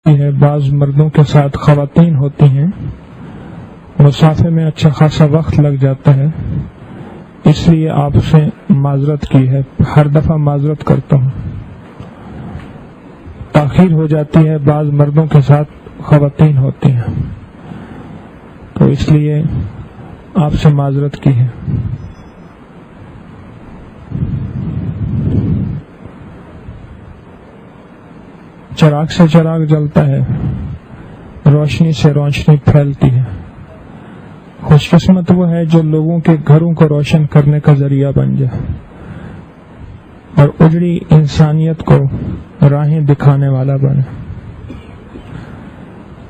ہوتی ہے، بعض مردوں کے ساتھ خواتین ہوتی ہیں، مسافے میں اچھا خاصا وقت لگ جاتا ہے، اس لیے آپ سے معذرت کی ہے۔ ہر دفعہ معذرت کرتا ہوں، تاخیر ہو جاتی ہے، بعض مردوں کے ساتھ خواتین ہوتی ہیں، تو اس لیے آپ سے معذرت کی ہے۔ چراغ سے چراغ جلتا ہے، روشنی سے روشنی پھیلتی ہے۔ خوش قسمت وہ ہے جو لوگوں کے گھروں کو روشن کرنے کا ذریعہ بن جائے اور اجڑی انسانیت کو راہیں دکھانے والا بنے۔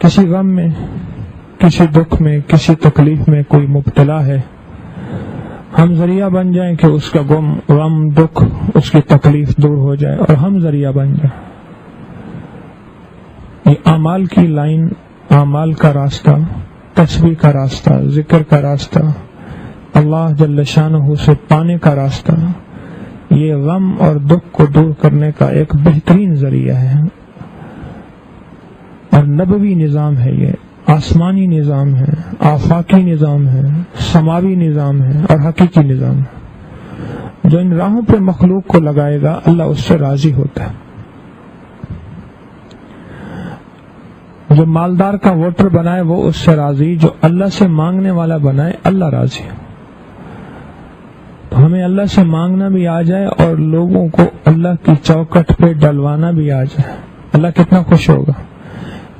کسی غم میں، کسی دکھ میں، کسی تکلیف میں کوئی مبتلا ہے، ہم ذریعہ بن جائیں کہ اس کا غم دکھ، اس کی تکلیف دور ہو جائے اور ہم ذریعہ بن جائیں۔ یہ اعمال کی لائن، اعمال کا راستہ، تسبیح کا راستہ، ذکر کا راستہ، اللہ جل شانہ سے پانے کا راستہ، یہ غم اور دکھ کو دور کرنے کا ایک بہترین ذریعہ ہے اور نبوی نظام ہے، یہ آسمانی نظام ہے، آفاقی نظام ہے، سماوی نظام ہے اور حقیقی نظام ہے۔ جو ان راہوں پہ مخلوق کو لگائے گا اللہ اس سے راضی ہوتا ہے۔ جو مالدار کا ووٹر بنائے وہ اس سے راضی، جو اللہ سے مانگنے والا بنائے اللہ راضی۔ تو ہمیں اللہ سے مانگنا بھی آ جائے اور لوگوں کو اللہ کی چوکٹ پہ ڈلوانا بھی آ جائے، اللہ کتنا خوش ہوگا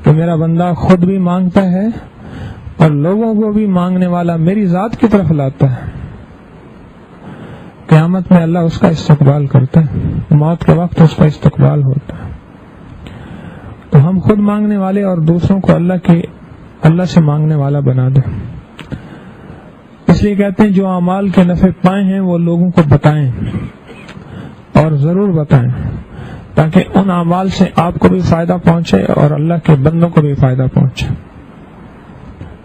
کہ میرا بندہ خود بھی مانگتا ہے اور لوگوں کو بھی مانگنے والا میری ذات کی طرف لاتا ہے۔ قیامت میں اللہ اس کا استقبال کرتا ہے، موت کے وقت اس کا استقبال ہوتا ہے۔ تو ہم خود مانگنے والے اور دوسروں کو اللہ سے مانگنے والا بنا دیں۔ اس لیے کہتے ہیں جو اعمال کے نفع پائے ہیں وہ لوگوں کو بتائیں اور ضرور بتائیں، تاکہ ان اعمال سے آپ کو بھی فائدہ پہنچے اور اللہ کے بندوں کو بھی فائدہ پہنچے۔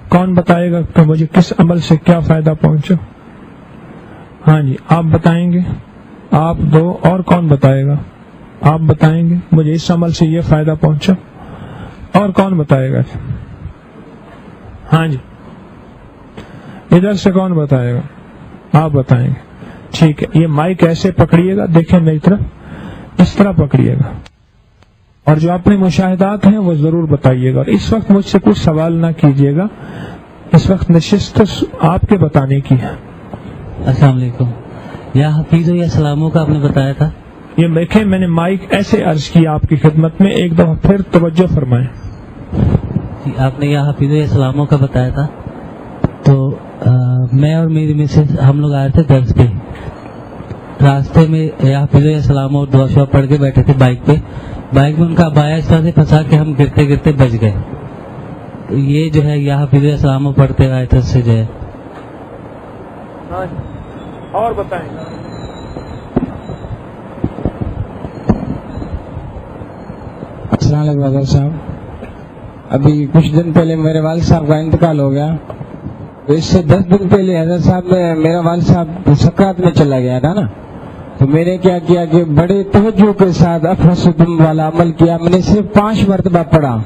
کون بتائے گا کہ مجھے کس عمل سے کیا فائدہ پہنچا؟ ہاں جی، آپ بتائیں گے، آپ دو، اور کون بتائے گا؟ آپ بتائیں گے مجھے اس عمل سے یہ فائدہ پہنچا، اور کون بتائے گا؟ ہاں جی، ادھر سے کون بتائے گا؟ آپ بتائیں گے، ٹھیک ہے۔ یہ مائک ایسے پکڑیے گا، دیکھیں میری طرف، اس طرح پکڑیے گا، اور جو اپنے مشاہدات ہیں وہ ضرور بتائیے گا۔ اور اس وقت مجھ سے کچھ سوال نہ کیجیے گا، اس وقت نشست آپ کے بتانے کی ہے۔ السلام علیکم۔ یا حفیظ و یا سلاموں کا آپ نے بتایا تھا، یہ دیکھیں میں نے مائک ایسے عرض کیا آپ کی خدمت میں، ایک دفعہ پھر توجہ فرمائیں۔ آپ نے یا حفیظ و یا سلاموں کا بتایا تھا، تو میں اور میری مسز ہم لوگ آئے تھے درس پہ، راستے میں یا حفیظ و یا سلام اور دعا شعا پڑھ کے بیٹھے تھے بائک میں ان کا ابایا اس طرح سے پھنسا کہ ہم گرتے گرتے بچ گئے۔ یہ جو ہے یا حفیظ و یا سلام پڑھتے آئے تھے، اس سے جو ہے۔ اور بتائیں۔ السلام علیکم حضرت صاحب، ابھی کچھ دن پہلے میرے والد صاحب کا انتقال ہو گیا، تو اس سے 10 دن پہلے حضرت صاحب میرا والد صاحب سکرات میں چلا گیا تھا نا، تو میں نے کیا کیا کہ بڑے توجہ کے ساتھ افرس دم والا عمل کیا۔ میں نے صرف 5 مرتبہ پڑھا،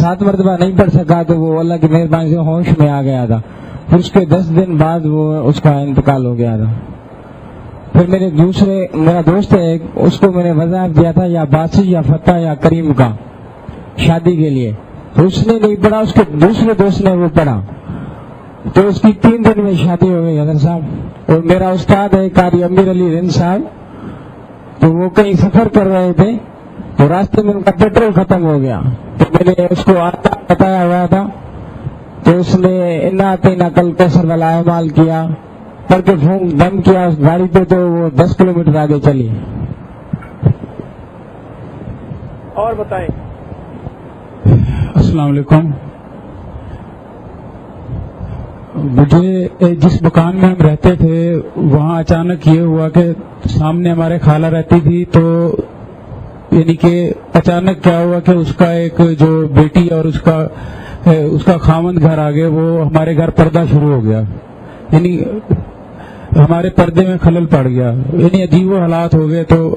7 مرتبہ نہیں پڑھ سکا، تو وہ اللہ کی مہربانی سے ہوش میں آ گیا تھا۔ پھر اس کے 10 دن بعد وہ اس کا انتقال ہو گیا تھا۔ پھر میرا دوست ہے ایک، اس کو میں نے وظائف دیا تھا یا باسی یا فتح یا کریم کا شادی کے لیے، تو اس نے نہیں پڑھا، اس کے دوسرے دوست نے وہ پڑھا، تو اس کی 3 دن میں شادی ہو گئی حضرت صاحب۔ اور میرا استاد ہے قاری امیر علی رند صاحب، تو وہ کہیں سفر کر رہے تھے، تو راستے میں ان کا پیٹرول ختم ہو گیا، تو میں نے اس کو بتایا ہوا تھا، تو اس نے انا تینا کل کوثر والا اعمال کیا، کر کے پھونک دم کیا اس گاڑی پہ، تو وہ 10 کلومیٹر آگے چلی۔ اور بتائیں۔ السلام علیکم۔ مجھے جس مکان میں ہم رہتے تھے وہاں اچانک یہ ہوا کہ سامنے ہمارے خالہ رہتی تھی، تو یعنی کہ اچانک کیا ہوا کہ اس کا ایک جو بیٹی اور اس کا خاوند گھر آ گئے، وہ ہمارے گھر پردہ شروع ہو گیا، یعنی ہمارے پردے میں خلل پڑ گیا، یعنی عجیب و حالات ہو گئے۔ تو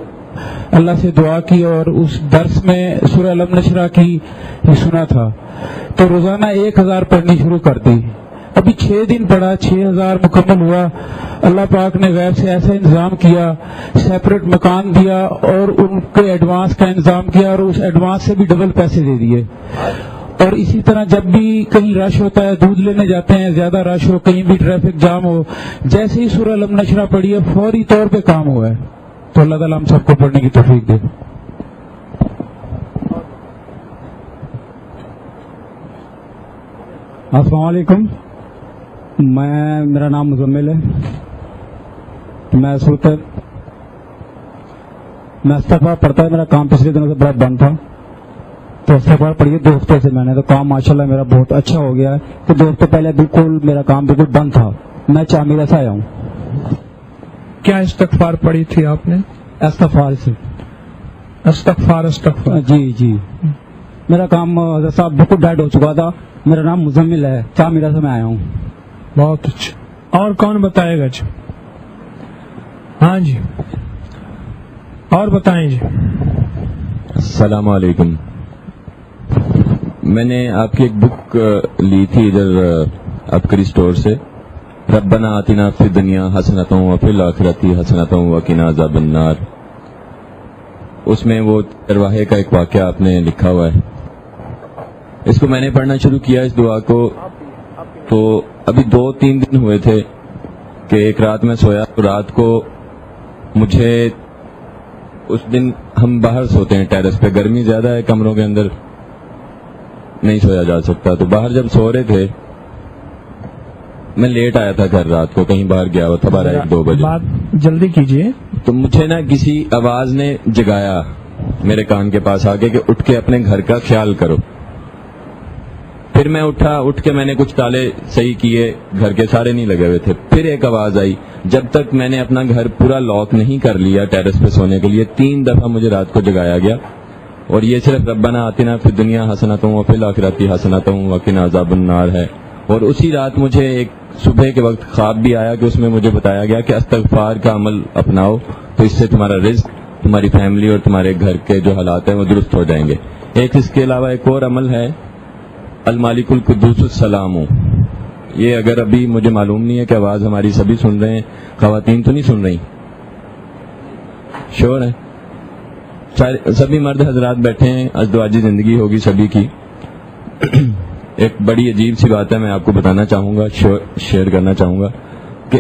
اللہ سے دعا کی اور اس درس میں سورہ الم نشرہ کی سنا تھا تو روزانہ 1000 پڑھنی شروع کر دی. ابھی 6 دن پڑھا, 6000 مکمل ہوا. اللہ پاک نے غیب سے ایسا انتظام کیا, سیپریٹ مکان دیا اور ان کے ایڈوانس کا انتظام کیا اور اس ایڈوانس سے بھی ڈبل پیسے دے دیے. اور اسی طرح جب بھی کہیں رش ہوتا ہے, دودھ لینے جاتے ہیں, زیادہ رش ہو, کہیں بھی ٹریفک جام ہو, جیسے ہی سورہ الم نشرہ پڑھی ہے فوری طور پہ کام ہوا ہے. تو اللہ تعالیٰ ہم سب کو پڑھنے کی توفیق دے. السلام علیکم. میرا نام مزمل ہے. میں استغفار پڑھتا ہے. میرا کام پچھلے دنوں سے بڑا بند تھا تو استغفار پڑھیے 2 ہفتے سے میں نے, تو کام ماشاءاللہ میرا بہت اچھا ہو گیا ہے. تو 2 ہفتے پہلے بالکل میرا کام بالکل بند تھا. میں چامیرہ سے آیا ہوں. کیا استغفار پڑھی تھی آپ نے؟ استغفار سے. استغفار جی میرا کام حضرت صاحب بالکل ڈیڈ ہو چکا تھا. میرا نام مزمل ہے, چامیرہ سے میں آیا ہوں. بہت اچھا. اور کون بتائے گا جی؟ ہاں جی, اور بتائیں جی. السلام علیکم. میں نے آپ کی ایک بک لی تھی ادھر ابکری اسٹور سے, ربنا آتنا فی الدنیا حسنۃ وفی الآخرۃ حسنۃ وقنا عذاب النار. اس میں وہ چرواہے کا ایک واقعہ آپ نے لکھا ہوا ہے. اس کو میں نے پڑھنا شروع کیا اس دعا کو, تو ابھی 2-3 دن ہوئے تھے کہ ایک رات میں سویا تو رات کو مجھے, اس دن ہم باہر سوتے ہیں ٹیرس پہ, گرمی زیادہ ہے, کمروں کے اندر نہیں سویا جا سکتا. تو باہر جب سو رہے تھے, میں لیٹ آیا تھا گھر, رات کو کہیں باہر گیا ہوا تھا 12-1-2 بجے. بات جلدی کیجیے. تو مجھے نا کسی آواز نے جگایا میرے کان کے پاس آ کے کہ اٹھ کے اپنے گھر کا خیال کرو. پھر میں اٹھا, اٹھ کے میں نے کچھ تالے صحیح کیے, گھر کے سارے نہیں لگے ہوئے تھے. پھر ایک آواز آئی. جب تک میں نے اپنا گھر پورا لاک نہیں کر لیا ٹیرس پہ سونے کے لیے, 3 دفعہ مجھے رات کو جگایا گیا. اور یہ صرف ربنا آتنا فی الدنیا حسنۃ وفی الآخرۃ حسنۃ وقنا عذاب النار ہے. اور اسی رات مجھے ایک صبح کے وقت خواب بھی آیا کہ اس میں مجھے بتایا گیا کہ استغفار کا عمل اپناؤ تو اس سے تمہارا رزق, تمہاری فیملی اور تمہارے گھر کے جو حالات ہیں وہ درست ہو جائیں گے. اس کے علاوہ ایک اور عمل ہے المالک القدوس السلام. یہ اگر ابھی مجھے معلوم نہیں ہے کہ آواز ہماری سبھی سن رہے ہیں, خواتین تو نہیں سن رہی؟ شور ہے؟ سبھی مرد حضرات بیٹھے ہیں, ازدواجی زندگی ہوگی سبھی کی. ایک بڑی عجیب سی بات ہے, میں آپ کو بتانا چاہوں گا, شیئر کرنا چاہوں گا کہ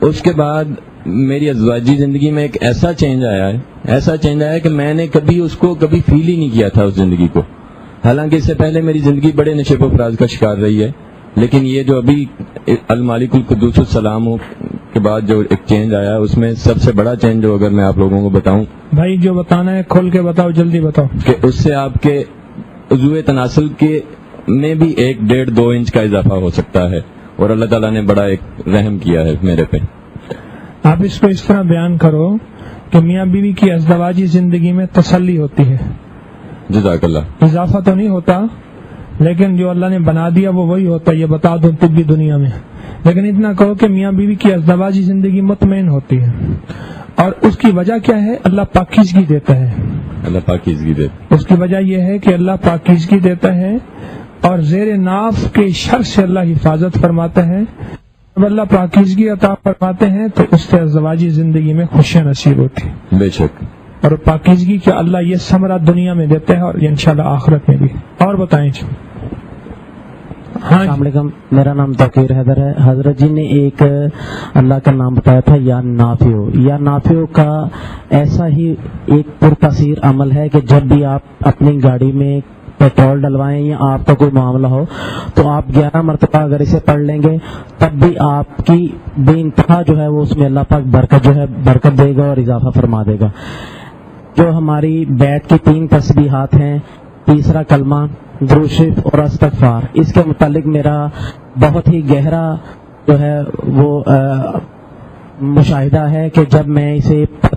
اس کے بعد میری ازدواجی زندگی میں ایک ایسا چینج آیا ہے کہ میں نے کبھی اس کو کبھی فیل ہی نہیں کیا تھا اس زندگی کو. حالانکہ اس سے پہلے میری زندگی بڑے نشیب و فراز کا شکار رہی ہے, لیکن یہ جو ابھی المالک القدوس السلام کے بعد جو ایک چینج آیا, اس میں سب سے بڑا چینج جو اگر میں آپ لوگوں کو بتاؤں, بھائی جو بتانا ہے کھول کے بتاؤ, جلدی بتاؤ, کہ اس سے آپ کے عضو تناسل کے میں بھی 1-1.5-2 انچ کا اضافہ ہو سکتا ہے. اور اللہ تعالیٰ نے بڑا ایک رحم کیا ہے میرے پہ. آپ اس کو اس طرح بیان کرو کہ میاں بیوی کی ازدواجی زندگی میں تسلی ہوتی ہے. جزاک اللہ. اضافہ تو نہیں ہوتا, لیکن جو اللہ نے بنا دیا وہ وہی ہوتا ہے, یہ بتا دو طبی دنیا میں. لیکن اتنا کہو کہ میاں بیوی کی ازدواجی زندگی مطمئن ہوتی ہے. اور اس کی وجہ کیا ہے؟ اللہ پاکیزگی دیتا ہے. اللہ پاکیزگی دیتا. اس کی وجہ یہ ہے کہ اللہ پاکیزگی دیتا ہے اور زیر ناف کے شر سے اللہ حفاظت فرماتا ہے. جب اللہ پاکیزگی عطا فرماتے ہیں تو اس سے ازدواجی زندگی میں خوشیاں نصیب ہوتی ہیں. بے شک. اور پاکیزگی کا اللہ یہ ثمرہ دنیا میں دیتا ہے اور انشاءاللہ آخرت میں بھی. اور بتائیں جی. ہاں, السلام علیکم. میرا نام توقیر حیدر ہے. حضرت جی نے ایک اللہ کا نام بتایا تھا, یا نافع. یا نافع کا ایسا ہی ایک پرتاثیر عمل ہے کہ جب بھی آپ اپنی گاڑی میں پیٹرول ڈلوائیں یا آپ کا کوئی معاملہ ہو تو آپ 11 مرتبہ اگر اسے پڑھ لیں گے تب بھی آپ کی بے انتہا جو ہے وہ اس میں اللہ پاک برکت دے گا اور اضافہ فرما دے گا. جو ہماری بیت کی 3 تسبیحات ہیں, تیسرا کلمہ, درود شریف اور استغفار, اس کے متعلق میرا بہت ہی گہرا جو ہے وہ مشاہدہ ہے کہ جب میں اسے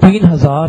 3000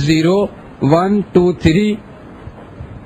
0, 1, 2, 3।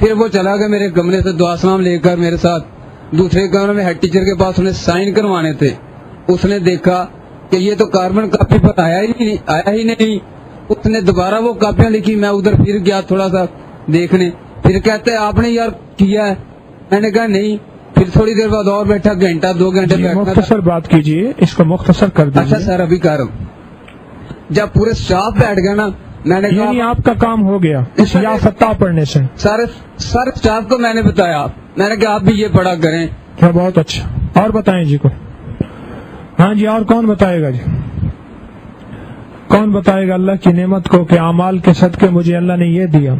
پھر وہ چلا گیا میرے کمرے سے دعا سلام لے کر میرے ساتھ دوسرے کمرے میں ہیڈ ٹیچر کے پاس انہیں سائن کروانے تھے. اس نے دیکھا کہ یہ تو کاربن کاپی پر آیا ہی نہیں. اس نے دوبارہ وہ کاپیاں لکھی. میں ادھر پھر گیا تھوڑا سا دیکھنے. پھر کہتے آپ نے یار کیا ہے. میں نے کہا نہیں. پھر تھوڑی دیر بعد اور بیٹھا, گھنٹہ 2 گھنٹے بیٹھا. مختصر بات کیجیے, اس کو مختصر کر دیجیے. اچھا سر ابھی کہہ رہا ہوں. جب پورے اسٹاف بیٹھ گیا نا, میں نے یعنی آپ کا کام ہو گیا یا فتح پڑھنے سے؟ سارے اسٹاف کو میں نے بتایا. میں نے کہا آپ بھی یہ پڑھا کریں. کیا بہت اچھا. اور بتائیں جی کو. ہاں جی, اور کون بتائے گا جی؟ کون بتائے گا اللہ کی نعمت کو کہ اعمال کے صدقے مجھے اللہ نے یہ دیا؟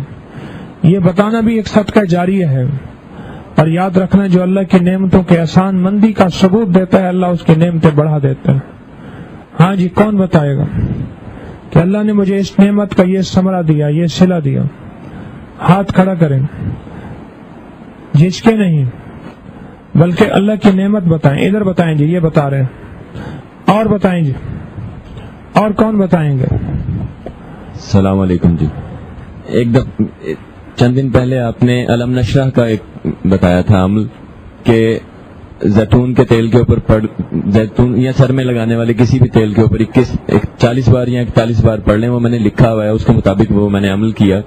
یہ بتانا بھی ایک صدقہ جاریہ ہے. اور یاد رکھنا, جو اللہ کی نعمتوں کے احسان مندی کا ثبوت دیتا ہے, اللہ اس کی نعمتیں بڑھا دیتا ہے. ہاں جی, کون بتائے گا کہ اللہ نے مجھے اس نعمت کا یہ ثمرہ دیا, یہ صلہ دیا؟ ہاتھ کھڑا کریں. جھجکے نہیں, بلکہ اللہ کی نعمت بتائیں. ادھر بتائیں جی, یہ بتا رہے ہیں. اور بتائیں جی, اور کون بتائیں گے؟ السلام علیکم جی. ایک دفعہ چند دن پہلے آپ نے علم نشرہ کا ایک بتایا تھا عمل کہ زیتون کے تیل کے اوپر زیتون یا سر میں لگانے والے کسی بھی تیل کے اوپر 40 بار یا 41 بار پڑھ لیں. وہ میں نے لکھا ہوا ہے, اس کے مطابق وہ میں نے عمل کیا.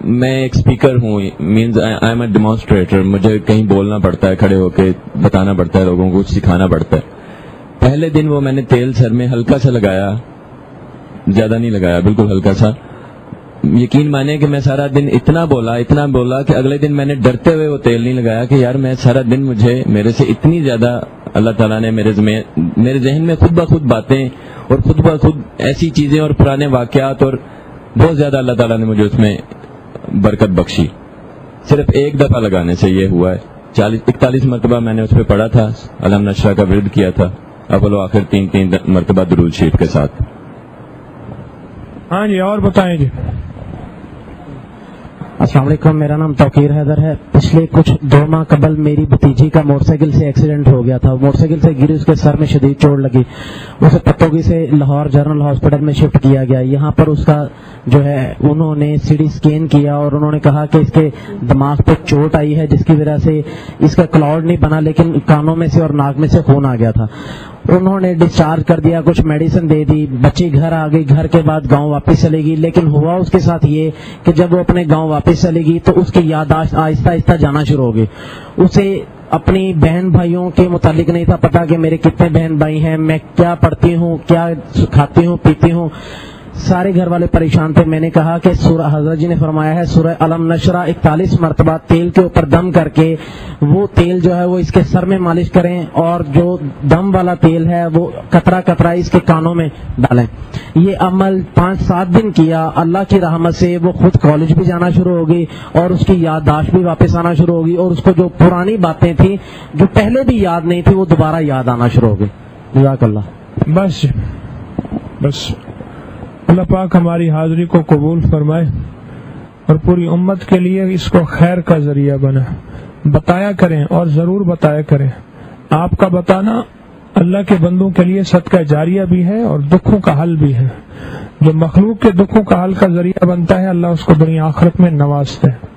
میں ایک اسپیکر ہوں, مینز آئی ایم اے ڈیمانسٹریٹر. مجھے کہیں بولنا پڑتا ہے, کھڑے ہو کے بتانا پڑتا ہے لوگوں کو, کچھ سکھانا پڑتا ہے. پہلے دن وہ میں نے تیل سر میں ہلکا سا لگایا, زیادہ نہیں لگایا, بالکل ہلکا سا. یقین مانے کہ میں سارا دن اتنا بولا کہ اگلے دن میں نے ڈرتے ہوئے وہ تیل نہیں لگایا کہ یار میں سارا دن میرے سے اتنی زیادہ اللہ تعالیٰ نے میرے ذہن میں خود بخود باتیں اور خود بخود ایسی چیزیں اور پرانے واقعات اور بہت زیادہ اللہ تعالیٰ نے مجھے اس میں برکت بخشی. صرف ایک دفعہ لگانے سے یہ ہوا ہے. 41 مرتبہ میں نے اس پہ پڑھا تھا, علم نشرہ کا ورد کیا تھا, اول و آخر 3 مرتبہ درود شریف کے ساتھ. ہاں جی, اور بتائیں جی. السلام علیکم, میرا نام توقیر حیدر ہے. پچھلے کچھ 2 ماہ قبل میری بھتیجی کا موٹر سائیکل سے ایکسیڈنٹ ہو گیا تھا. موٹر سائیکل سے گری, اس کے سر میں شدید چوٹ لگی. اسے پتوگی سے لاہور جنرل ہاسپٹل میں شفٹ کیا گیا. یہاں پر اس کا جو ہے انہوں نے سی ڈی اسکین کیا اور انہوں نے کہا کہ اس کے دماغ پہ چوٹ آئی ہے, جس کی وجہ سے اس کا کلاؤڈ نہیں بنا, لیکن کانوں میں سے اور ناک میں سے خون آ گیا تھا. انہوں نے ڈسچارج کر دیا, کچھ میڈیسن دے دی. بچی گھر آ گئی, گھر کے بعد گاؤں واپس چلے گی. لیکن ہوا اس کے ساتھ یہ کہ جب وہ اپنے گاؤں واپس چلے گی تو اس کی یادداشت آہستہ آہستہ جانا شروع ہو گئی. اسے اپنی بہن بھائیوں کے متعلق نہیں تھا پتا کہ میرے کتنے بہن بھائی ہیں, میں کیا پڑھتی ہوں, کیا کھاتی ہوں, پیتی ہوں. سارے گھر والے پریشان تھے. میں نے کہا کہ سورہ حضرت جی نے فرمایا ہے سورہ علم نشرہ 41 مرتبہ تیل کے اوپر دم کر کے وہ تیل جو ہے وہ اس کے سر میں مالش کریں, اور جو دم والا تیل ہے وہ قطرہ قطرہ اس کے کانوں میں ڈالیں. یہ عمل 5-7 دن کیا. اللہ کی رحمت سے وہ خود کالج بھی جانا شروع ہو گئی اور اس کی یادداشت بھی واپس آنا شروع ہو گئی, اور اس کو جو پرانی باتیں تھیں جو پہلے بھی یاد نہیں تھی وہ دوبارہ یاد آنا شروع ہو گئی. جزاک اللہ. بس اللہ پاک ہماری حاضری کو قبول فرمائے اور پوری امت کے لیے اس کو خیر کا ذریعہ بنا. بتایا کریں اور ضرور بتایا کریں. آپ کا بتانا اللہ کے بندوں کے لیے صدقہ جاریہ بھی ہے اور دکھوں کا حل بھی ہے. جو مخلوق کے دکھوں کا حل کا ذریعہ بنتا ہے, اللہ اس کو دنیا آخرت میں نوازتا ہے.